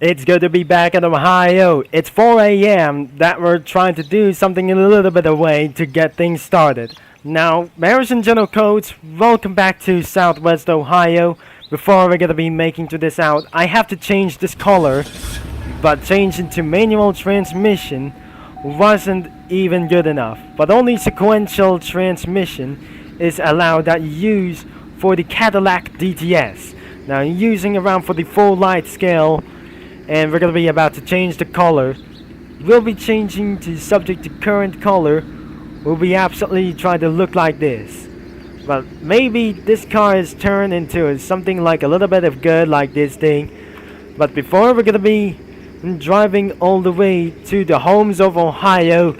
It's good to be back in Ohio. It's 4 a.m. that we're trying to do something in a little bit of way to get things started. Now, Mayor's and General Codes, welcome back to Southwest Ohio. Before we're gonna be making to this out, I have to change this color, but changing to manual transmission wasn't even good enough. But only sequential transmission is allowed that you use for the Cadillac DTS. Now, using around for the full light scale, and we're gonna be about to change the color. We'll be changing to subject to current color. We'll be absolutely trying to look like this. But maybe this car is turned into something like a little bit of good like this thing. But before we're gonna be driving all the way to the homes of Ohio,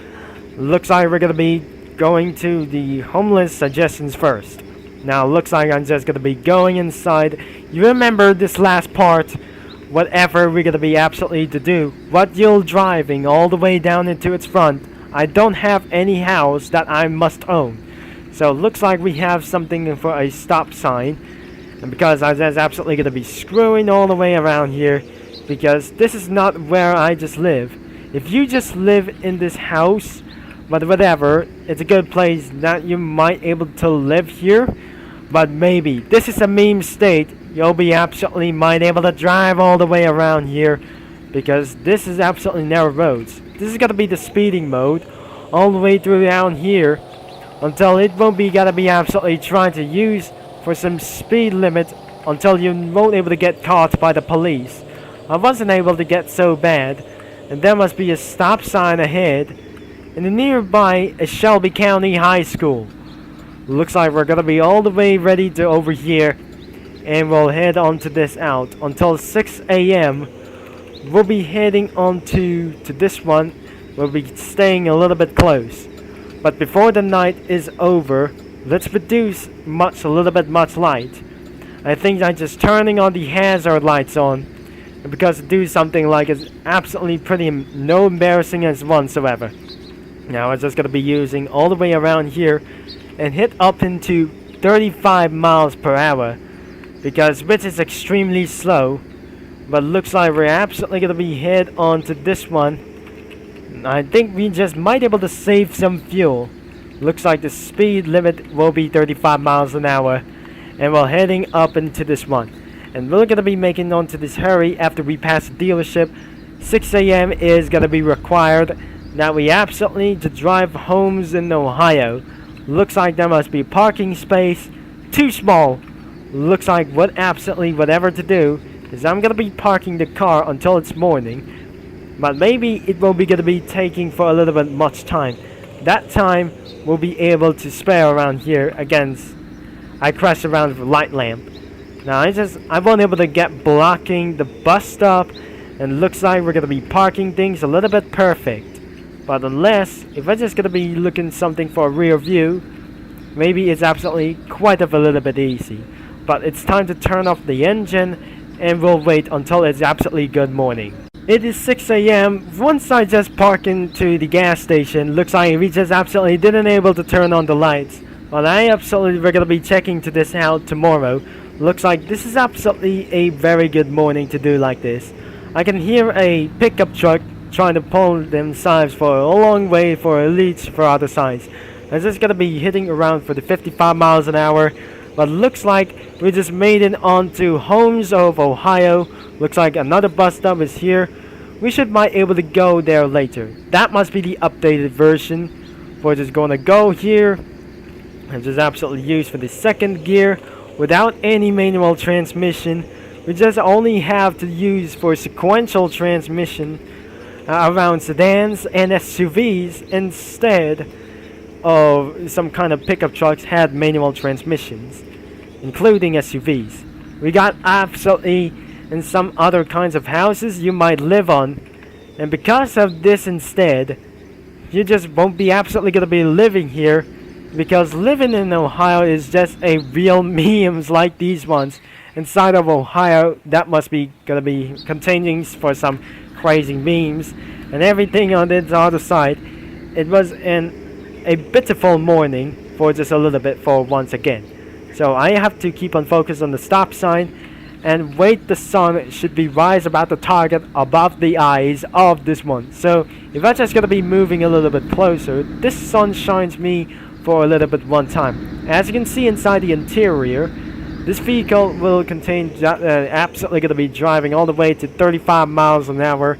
looks like we're gonna be going to the homeless suggestions first. Now looks like I'm just gonna be going inside. You remember this last part, whatever we're gonna be absolutely to do, what you're driving all the way down into its front. I don't have any house that I must own, so it looks like we have something for a stop sign. And because I was absolutely gonna be screwing all the way around here, because this is not where I just live. If you just live in this house, but whatever, it's a good place that you might able to live here. But maybe this is a meme state, you'll be absolutely might able to drive all the way around here, because this is absolutely narrow roads. This is gonna be the speeding mode all the way through down here until it won't be gotta be absolutely trying to use for some speed limit until you won't able to get caught by the police. I wasn't able to get so bad, and there must be a stop sign ahead and nearby a Shelby County High School. Looks like we're gonna be all the way ready to over here, and we'll head on to this out until 6 a.m. We'll be heading on to this one. We'll be staying a little bit close. But before the night is over, let's reduce a little bit much light. I think I'm just turning on the hazard lights on, because to do something like it's absolutely pretty no embarrassing as whatsoever. Now I'm just gonna be using all the way around here and hit up into 35 miles per hour, because which is extremely slow. But looks like we're absolutely gonna be head on to this one. I think we just might be able to save some fuel. Looks like the speed limit will be 35 miles an hour, and we're heading up into this one. And we're gonna be making on to this hurry after we pass the dealership. 6 a.m. is gonna be required. Now we absolutely need to drive homes in Ohio. Looks like there must be parking space too small. Looks like whatever to do is I'm gonna be parking the car until it's morning, but maybe it will be gonna be taking for a little bit much time. That time we'll be able to spare around here against I crashed around with a light lamp. Now I won't able to get blocking the bus stop, and looks like we're gonna be parking things a little bit perfect. But unless, if we're just gonna be looking something for a rear view, maybe it's absolutely quite a little bit easy. But it's time to turn off the engine, and we'll wait until it's absolutely good morning. It is 6 a.m. Once I just parked into the gas station, looks like we just absolutely didn't able to turn on the lights. But we're gonna be checking to this out tomorrow. Looks like this is absolutely a very good morning to do like this. I can hear a pickup truck trying to pull them sides for a long way for a leach for other sides. I'm just gonna be hitting around for the 55 miles an hour. But looks like we just made it onto homes of Ohio. Looks like another bus stop is here. We might able to go there later. That must be the updated version. We're just gonna go here and just absolutely use for the second gear without any manual transmission. We just only have to use for sequential transmission around sedans and SUVs instead of some kind of pickup trucks had manual transmissions, including SUVs. We got absolutely in some other kinds of houses you might live on, and because of this instead, you just won't be absolutely gonna be living here, because living in Ohio is just a real memes like these ones inside of Ohio that must be gonna be containing for some crazy memes and everything on the other side. It was a beautiful morning for just a little bit for once again. So I have to keep on focus on the stop sign and wait, the sun should be rise about the target above the eyes of this one. So if I'm just gonna be moving a little bit closer, this sun shines me for a little bit one time. As you can see inside the interior, this vehicle will contain absolutely gonna be driving all the way to 35 miles an hour.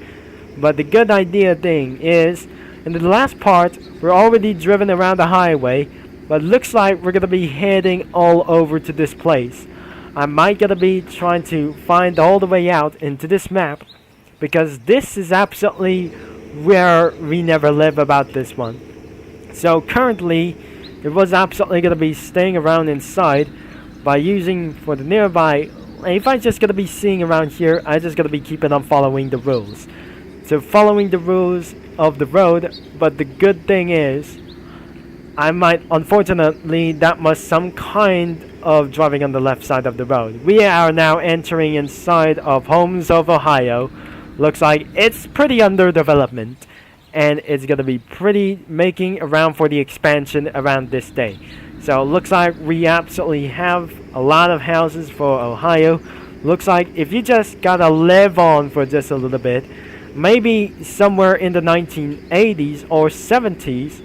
But the good idea thing is, in the last part, we're already driven around the highway, but looks like we're gonna be heading all over to this place. I might gonna be trying to find all the way out into this map, because this is absolutely where we never live about this one. So currently, it was absolutely gonna be staying around inside by using for the nearby. If I just gonna be seeing around here, I just gonna be keeping on following the rules. So following the rules of the road, but the good thing is, I might, unfortunately, that was some kind of driving on the left side of the road. We are now entering inside of Homes of Ohio. Looks like it's pretty under development, and it's gonna be pretty making around for the expansion around this day. So it looks like we absolutely have a lot of houses for Ohio. Looks like if you just gotta live on for just a little bit, maybe somewhere in the 1980s or 70s,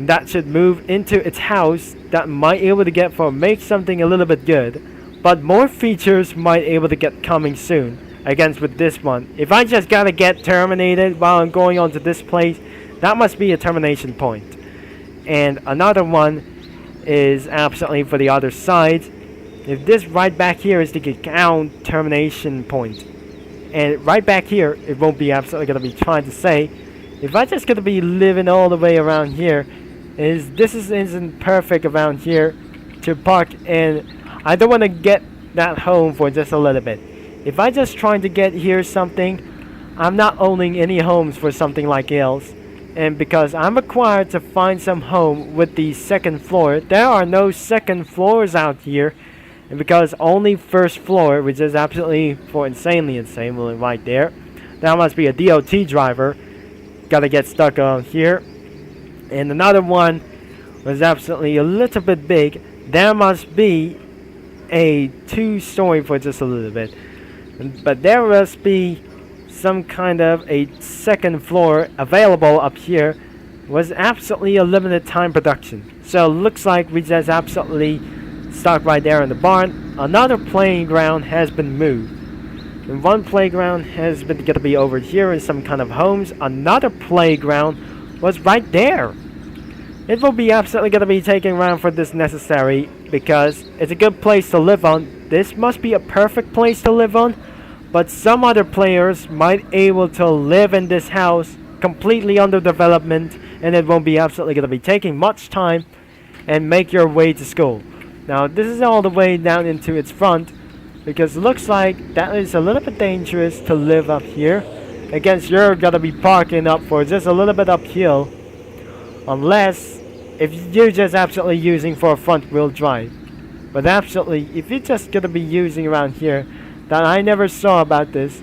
that should move into its house that might able to get for make something a little bit good, but more features might able to get coming soon against with this one. If I just gotta get terminated while I'm going on to this place, that must be a termination point. And another one is absolutely for the other side. If this right back here is the count termination point, and right back here it won't be absolutely gonna be trying to say, if I just gonna be living all the way around here, isn't perfect around here to park, and I don't want to get that home for just a little bit. If I just trying to get here something, I'm not owning any homes for something like else, and because I'm required to find some home with the second floor, there are no second floors out here, and because only first floor, which is absolutely for insanely insane, right there. That must be a DOT driver. Gotta get stuck on here. And another one was absolutely a little bit big. There must be a two-story for just a little bit, but there must be some kind of a second floor available up here. Was absolutely a limited time production. So looks like we just absolutely stuck right there in the barn. Another playground has been moved, and one playground has been gonna be over here in some kind of homes. Another playground was right there. It will be absolutely going to be taken around for this necessary, because it's a good place to live on. This must be a perfect place to live on, but some other players might able to live in this house completely under development, and it won't be absolutely going to be taking much time and make your way to school. Now this is all the way down into its front, because it looks like that is a little bit dangerous to live up here. Against you're going to be parking up for just a little bit uphill, unless if you're just absolutely using for a front wheel drive. But absolutely, if you're just gonna be using around here, that I never saw about this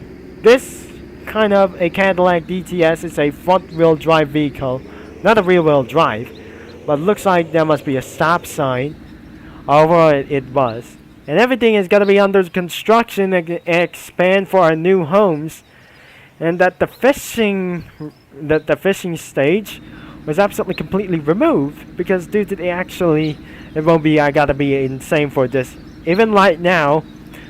kind of a Cadillac DTS is a front wheel drive vehicle, not a rear wheel drive, but looks like there must be a stop sign over it was. And everything is gonna be under construction and expand for our new homes, and that the fishing stage was absolutely completely removed, because due to it won't be, I gotta be insane for this. Even right now,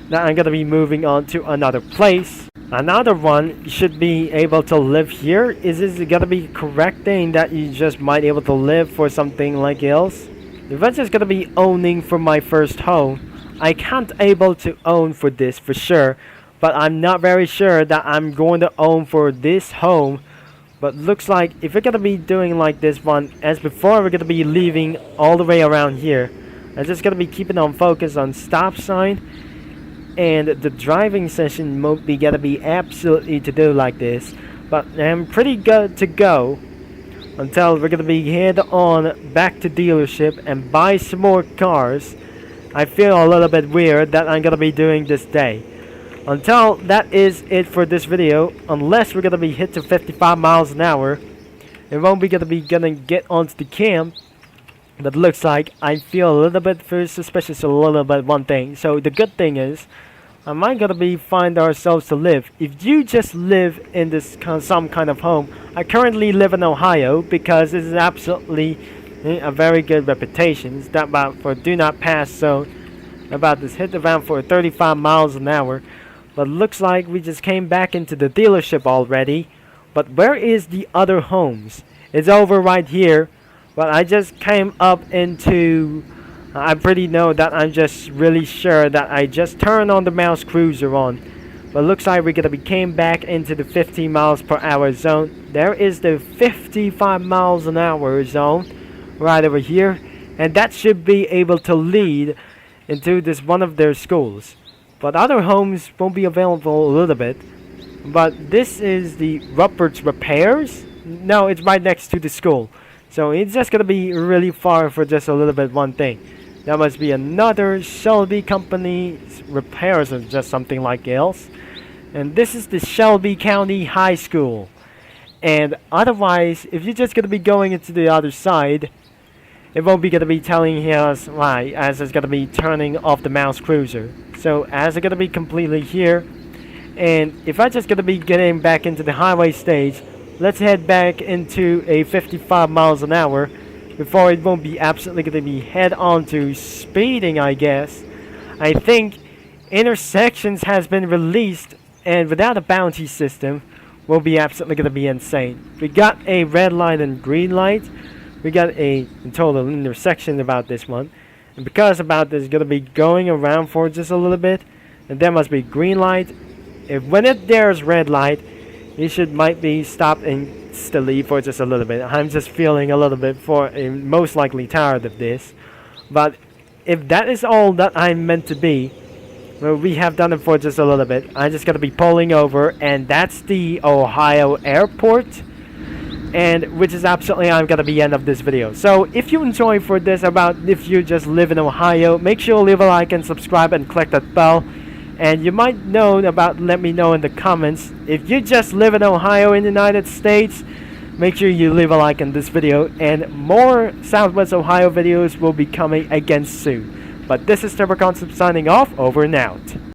that I'm gonna be moving on to another place. Another one should be able to live here. Is it gonna be correct thing that you just might able to live for something like else? If I'm just gonna be owning for my first home, I can't able to own for this for sure, but I'm not very sure that I'm going to own for this home. But looks like if we're gonna be doing like this one as before, we're gonna be leaving all the way around here. I'm just gonna be keeping on focus on stop sign, and the driving session won't be gonna be absolutely to do like this. But I'm pretty good to go until we're gonna be head on back to dealership and buy some more cars. I feel a little bit weird that I'm gonna be doing this day. Until that is it for this video, unless we're gonna be hit to 55 miles an hour, it won't be gonna get onto the camp. But looks like I feel a little bit very suspicious a little bit one thing. So the good thing is, am I gonna be find ourselves to live? If you just live in this some kind of home, I currently live in Ohio because it is absolutely a very good reputation. It's not about for do not pass zone. About this hit the van for 35 miles an hour. But looks like we just came back into the dealership already. But where is the other homes? It's over right here. But I just came up into... I pretty know that I'm just really sure that I just turned on the mouse cruiser on. But looks like we're gonna be came back into the 50 miles per hour zone. There is the 55 miles an hour zone right over here. And that should be able to lead into this one of their schools. But other homes won't be available a little bit. But this is the Rupert's Repairs. No, it's right next to the school. So it's just gonna be really far for just a little bit one thing. That must be another Shelby Company's repairs or just something like else. And this is the Shelby County High School. And otherwise, if you're just gonna be going into the other side, it won't be gonna be telling us why, as it's gonna be turning off the mouse cruiser. So as it's gonna be completely here, and if I just gonna be getting back into the highway stage, let's head back into a 55 miles an hour before it won't be absolutely gonna be head on to speeding, I guess. I think intersections has been released, and without a bounty system, will be absolutely gonna be insane. We got a red light and green light. We got a total intersection about this one. And because about this is going to be going around for just a little bit. And there must be green light. If when there's red light, you should might be stopped and still leave for just a little bit. I'm just feeling a little bit most likely tired of this. But if that is all that I'm meant to be, well, we have done it for just a little bit. I'm just going to be pulling over. And that's the Ohio airport. And which is absolutely I'm gonna be end of this video. So if you enjoy for this about if you just live in Ohio, make sure you leave a like and subscribe and click that bell. And you might know about, let me know in the comments, if you just live in Ohio in the United States, make sure you leave a like in this video, and more Southwest Ohio videos will be coming again soon. But this is Trevor Concept signing off, over and out.